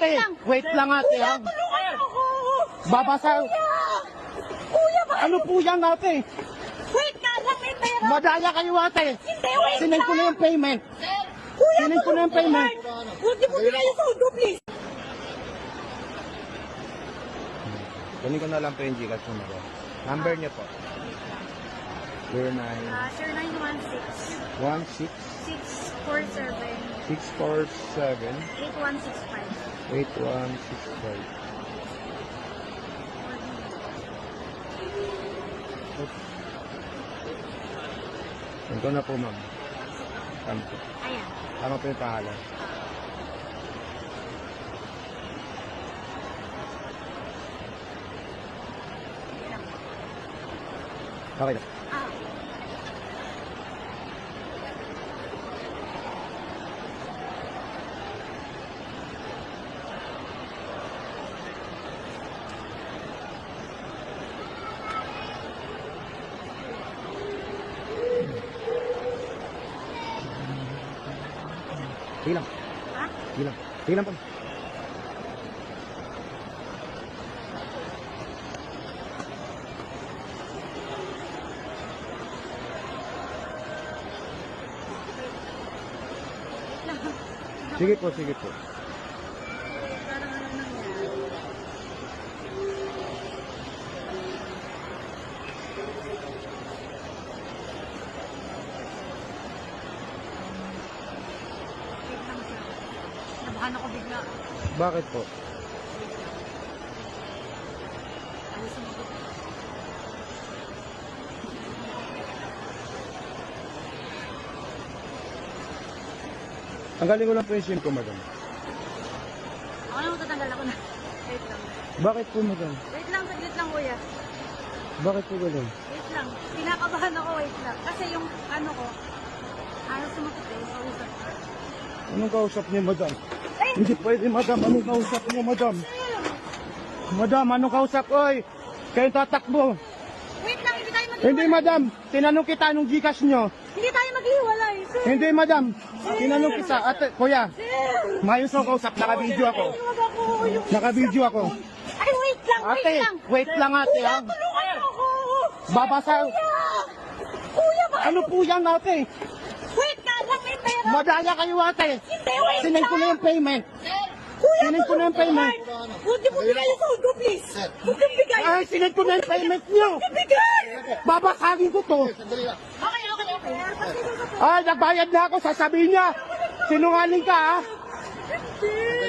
Ate, wait lang ate ha. Tulungan mo ako! Babasa. Kuya, ba? Ano po yan ate? Wait nga lang, may pera! Madaya kayo ate. Hindi, wait Sinend ko na yung payment. Kuya, Sinend ko na yung payment. Huwag mo bigay yung sundo, please! Kunin ko na lang po yung Gcash number. Number niyo po. 09 Sir, 916 16 647 647 8165. 8165. Ito na po, ma'am. Tama po. Ayan. Tama po yung pangalan. Okay na. Sige lang. Ha? Sige lang. Sige lang po. Sige po, sige po. Parang ano nangyari? Wait lang, sir. Nabahan ako bigla. Bakit po? Alisin mo. Tanggalin ko lang po yung SIM ko, madam. Ako na matatanggal ako na. Wait lang. Bakit po, madam? Wait lang, saglit lang, kuya. Bakit po ganun? Wait lang. Kinakabahan ako, wait lang. Kasi yung ano ko, ayaw sumakit eh. Kausap ko. Anong kausap niyo, madam? Hindi pwede, madam. Anong kausap niyo, madam? Madam, anong kausap? Oy, kayong tatakbo. Wait lang, hindi tayo maghiwalay. Hindi, madam. Tinanong kita anong Gcash nyo. Hindi tayo maghiwalay, sir. Hindi, madam. Tinanong kita. Ate, kuya, Sir. mayos ang kausap. Naka-video ako. Huwag ako. Yung... Naka-video ako. Ay, wait lang, wait Ate, lang. wait lang ate Kuya, ha. tulungan mo ako. Babasa. Kuya, ba? Ano po yan ate? Wait nga lang, may pera. Madaya kayo ate. Hindi, wait Sinend ko na yung payment. Kuya, Sinend ko na yung payment. Huwag mo bigay yung sundo, please. Huwag mo bigay. Ay, sinend ko na yung payment nyo. Bigay. Babasagin ko to. Okay, okay, okay. Ay, nagbayad na ako. Sasabihin niya. Sinungaling ka ha. Hindi.